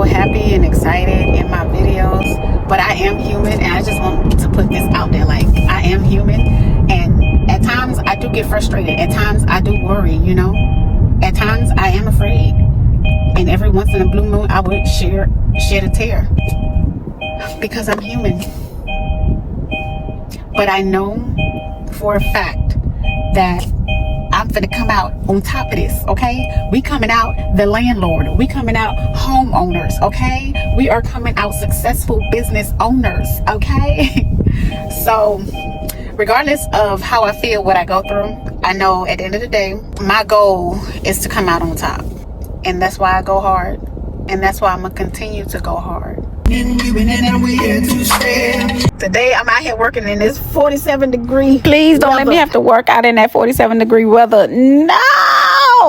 happy and excited in my videos, but I am human, and I just want to put this out there. Like, I am human, and at times I do get frustrated. At times I do worry, you know. At times I am afraid, and every once in a blue moon I would shed a tear because I'm human. But I know for a fact that I'm gonna come out on top of this, okay? We coming out the landlord. We coming out homeowners, okay? We are coming out successful business owners, okay? So, regardless of how I feel, what I go through, I know at the end of the day, my goal is to come out on top. And that's why I go hard. And that's why I'm gonna continue to go hard. Today I'm out here working in this 47-degree. Please don't let me have to work out in that 47-degree weather. No!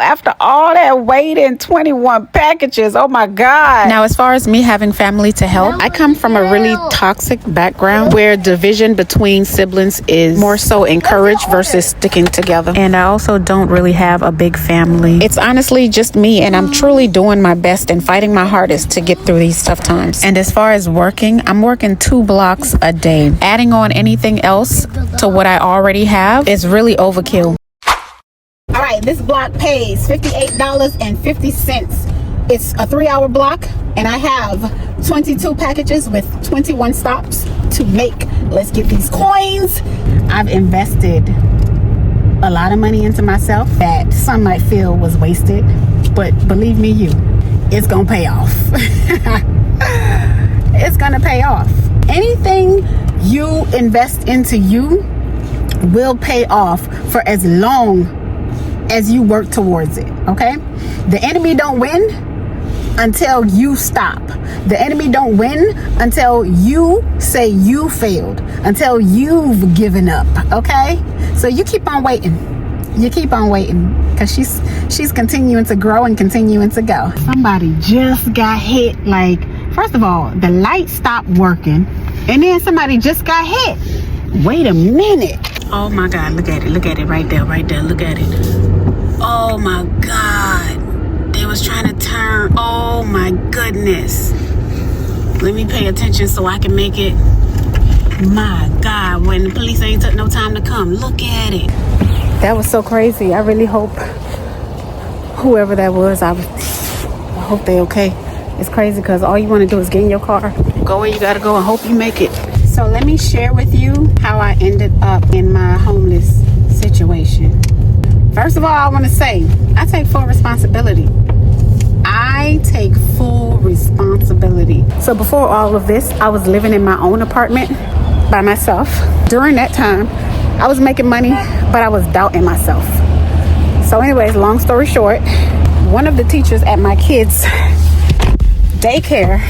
After all that waiting, 21 packages. Oh my God. Now, as far as me having family to help, I come from a really toxic background where division between siblings is more so encouraged versus sticking together. And I also don't really have a big family. It's honestly just me, and I'm truly doing my best and fighting my hardest to get through these tough times. And as far as working, I'm working 2 blocks a day. Adding on anything else to what I already have is really overkill. All right, this block pays $58.50. It's a 3-hour block, and I have 22 packages with 21 stops to make. Let's get these coins. I've invested a lot of money into myself that some might feel was wasted, but believe me, it's gonna pay off. It's gonna pay off. Anything you invest into you will pay off for as long as you work towards it, okay? The enemy don't win until you stop. The enemy don't win until you say you failed, until you've given up, okay? So you keep on waiting. You keep on waiting, because she's continuing to grow and continuing to go. Somebody just got hit. Like, first of all, the light stopped working, and then somebody just got hit. Wait a minute. Oh my God, look at it right there, look at it. Oh my God, they was trying to turn. Oh my goodness. Let me pay attention so I can make it. My God, when the police ain't took no time to come. Look at it. That was so crazy. I really hope whoever that was, I hope they okay. It's crazy because all you want to do is get in your car, go where you gotta go, and hope you make it. So let me share with you how I ended up in my homeless situation. First of all, I want to say, I take full responsibility. I take full responsibility. So before all of this, I was living in my own apartment by myself. During that time, I was making money, but I was doubting myself. So anyways, long story short, one of the teachers at my kids' daycare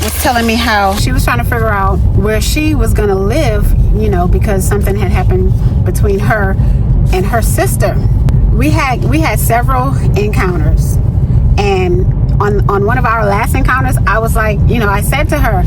was telling me how she was trying to figure out where she was gonna live, you know, because something had happened between her and her sister. We had several encounters, and on one of our last encounters, I was like, you know, I said to her,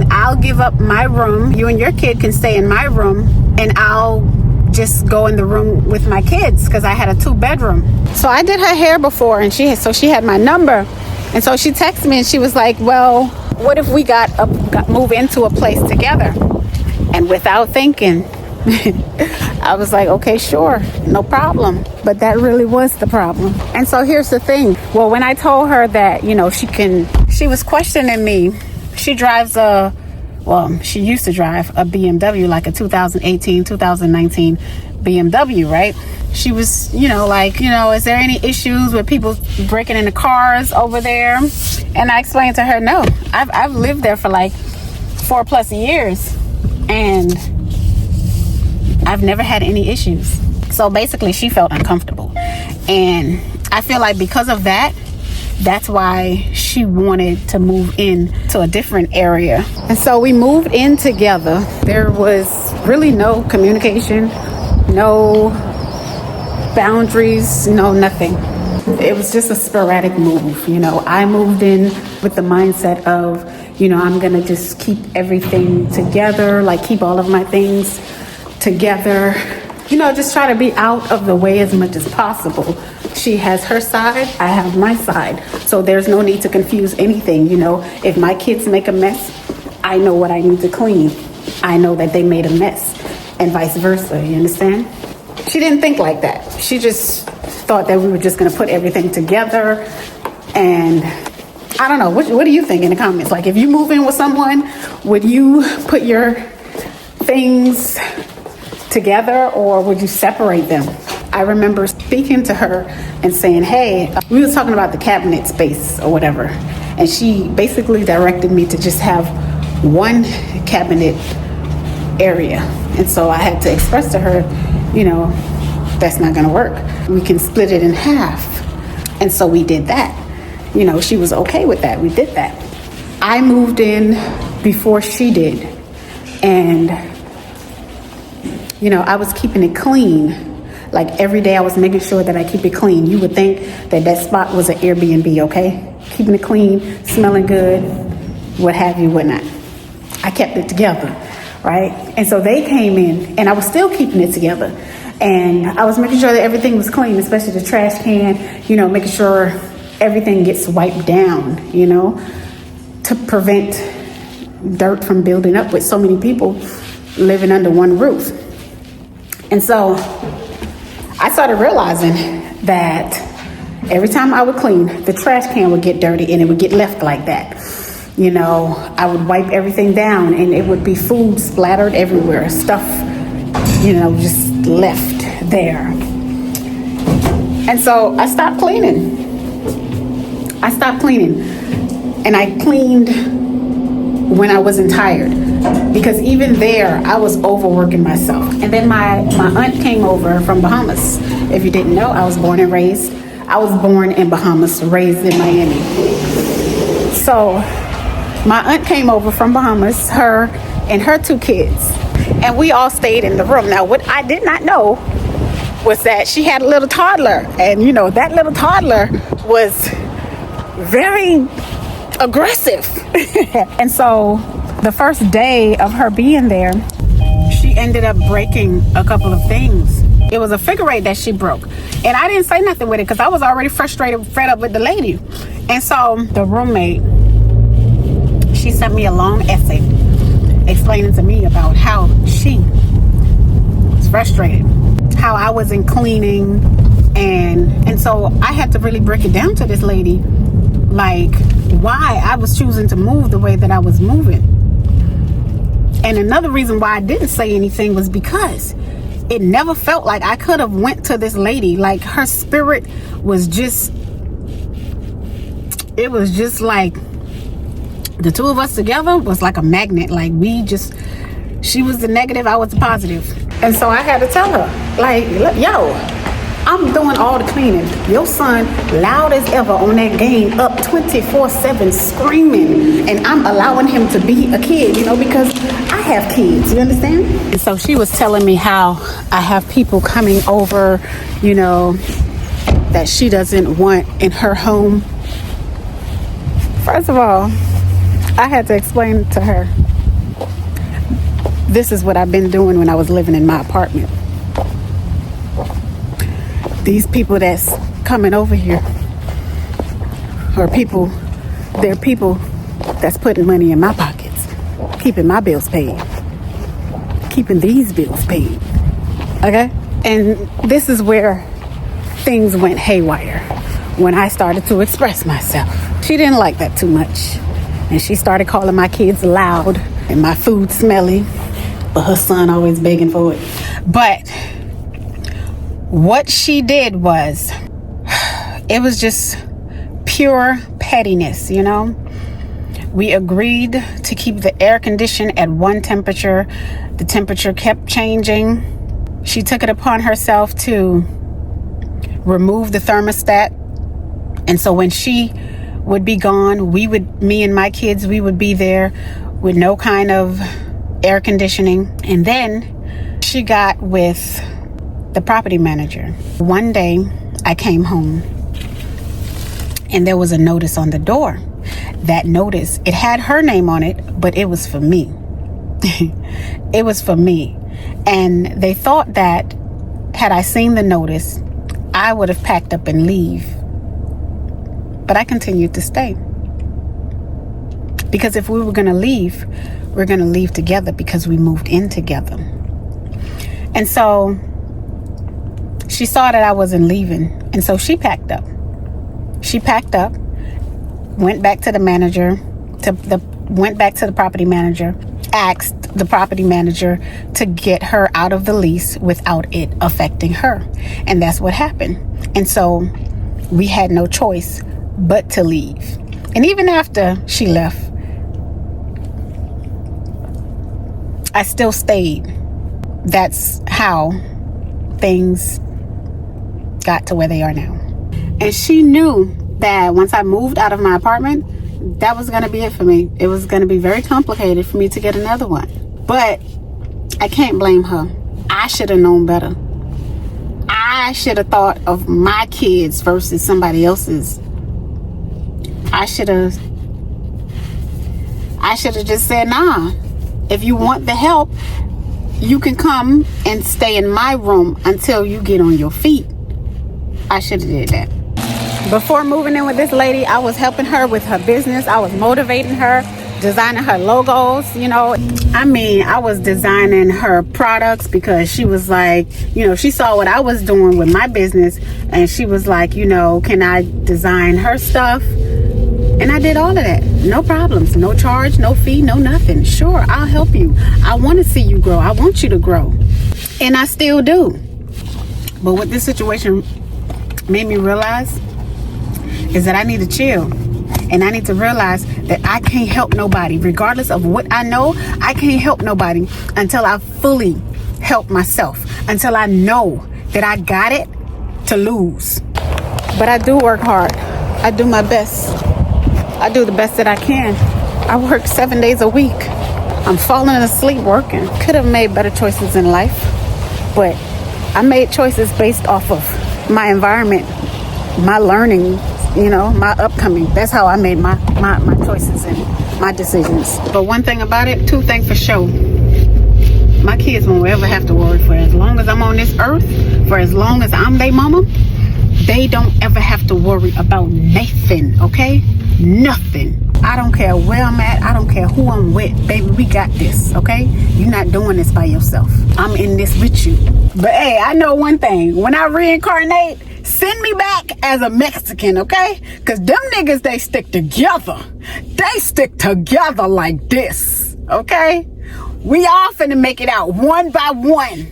I'll give up my room, you and your kid can stay in my room, and I'll just go in the room with my kids, because I had a 2-bedroom. So I did her hair before, and she had my number. And so she texted me and she was like, well, what if we move into a place together? And without thinking, I was like, okay, sure, no problem. But that really was the problem. And so here's the thing. Well, when I told her that, you know, she was questioning me. She drives she used to drive a BMW, like a 2018, 2019 BMW, right? She was, you know, like, you know, is there any issues with people breaking into cars over there? And I explained to her, no, I've lived there for like 4+ years, and I've never had any issues. So basically she felt uncomfortable, and I feel like because of that, that's why she wanted to move in to a different area. And so we moved in together. There was really no communication, no boundaries, no nothing. It was just a sporadic move. You know, I moved in with the mindset of, you know, I'm gonna just keep everything together, like keep all of my things together, you know, just try to be out of the way as much as possible. She has her side, I have my side. So there's no need to confuse anything, you know. If my kids make a mess, I know what I need to clean. I know that they made a mess, and vice versa, you understand? She didn't think like that. She just thought that we were just gonna put everything together. And I don't know, what do you think in the comments? Like, if you move in with someone, would you put your things together or would you separate them? I remember speaking to her and saying, hey, we was talking about the cabinet space or whatever. And she basically directed me to just have one cabinet area. And so I had to express to her, you know, that's not gonna work. We can split it in half. And so we did that. You know, she was okay with that. We did that. I moved in before she did. And, you know, I was keeping it clean. Like every day I was making sure that I keep it clean. You would think that that spot was an Airbnb, okay? Keeping it clean, smelling good, what have you, whatnot. I kept it together, right? And so they came in and I was still keeping it together. And I was making sure that everything was clean, especially the trash can, you know, making sure everything gets wiped down, you know, to prevent dirt from building up with so many people living under one roof. And so I started realizing that every time I would clean, the trash can would get dirty and it would get left like that. You know, I would wipe everything down and it would be food splattered everywhere, stuff, you know, just left there. And so I stopped cleaning. And I cleaned when I wasn't tired, because even there I was overworking myself. And then my aunt came over from Bahamas. If you didn't know, I was born in Bahamas, raised in Miami. So my aunt came over from Bahamas, her and her 2 kids, and we all stayed in the room. Now, what I did not know was that she had a little toddler, and you know, that little toddler was very aggressive. And so the first day of her being there, she ended up breaking a couple of things. It was a figure eight that she broke, and I didn't say nothing with it because I was already frustrated, fed up with the lady. And so the roommate, she sent me a long essay explaining to me about how she was frustrated, how I wasn't cleaning, and so I had to really break it down to this lady, like why I was choosing to move the way that I was moving. And another reason why I didn't say anything was because it never felt like I could have went to this lady. Like, her spirit was just, it was just like the two of us together was like a magnet. Like, she was the negative, I was the positive. And so I had to tell her, like, yo, I'm doing all the cleaning. Your son, loud as ever on that game, up 24/7 screaming, and I'm allowing him to be a kid, you know, because I have kids, you understand? And so she was telling me how I have people coming over, you know, that she doesn't want in her home. First of all, I had to explain to her, this is what I've been doing when I was living in my apartment. These people that's coming over here are people, they're people that's putting money in my pockets, keeping my bills paid, keeping these bills paid, okay? And this is where things went haywire when I started to express myself. She didn't like that too much. And she started calling my kids loud and my food smelly, but her son always begging for it. But what she did was, it was just pure pettiness, you know? We agreed to keep the air condition at one temperature. The temperature kept changing. She took it upon herself to remove the thermostat. And so when she would be gone, me and my kids, we would be there with no kind of air conditioning. And then she got with the property manager. One day I came home and there was a notice on the door. That notice, it had her name on it, but it was for me. It was for me. And they thought that had I seen the notice, I would have packed up and leave. But I continued to stay. Because if we were going to leave, we're going to leave together because we moved in together. And so she saw that I wasn't leaving. And so she packed up. She packed up, went back to the manager, went back to the property manager, asked the property manager to get her out of the lease without it affecting her. And that's what happened. And so we had no choice but to leave. And even after she left, I still stayed. That's how things got to where they are now. And she knew that once I moved out of my apartment, that was going to be it for me. It was going to be very complicated for me to get another one. But I can't blame her. I should have known better. I should have thought of my kids versus somebody else's. I should have just said, nah, if you want the help, you can come and stay in my room until you get on your feet. I should have did that. Before moving in with this lady, I was helping her with her business. I was motivating her, designing her logos, you know. I mean, I was designing her products because she was like, you know, she saw what I was doing with my business and she was like, you know, can I design her stuff? And I did all of that. No problems, no charge, no fee, no nothing. Sure, I'll help you. I want to see you grow. I want you to grow. And I still do. But what this situation made me realize is that I need to chill. And I need to realize that I can't help nobody. Regardless of what I know, I can't help nobody until I fully help myself. Until I know that I got it to lose. But I do work hard. I do my best. I do the best that I can. I work 7 days a week. I'm falling asleep working. Could have made better choices in life. But I made choices based off of my environment, my learning, you know, my upcoming. That's how I made my choices and my decisions. But one thing about it, two things for sure. My kids won't ever have to worry for as long as I'm on this earth, for as long as I'm their mama, they don't ever have to worry about nothing, okay? Nothing. I don't care where I'm at. I don't care who I'm with. Baby, we got this, okay? You're not doing this by yourself. I'm in this with you. But hey, I know one thing. When I reincarnate, send me back as a Mexican, okay? Because them niggas, they stick together. They stick together like this, okay? We all finna make it out one by one.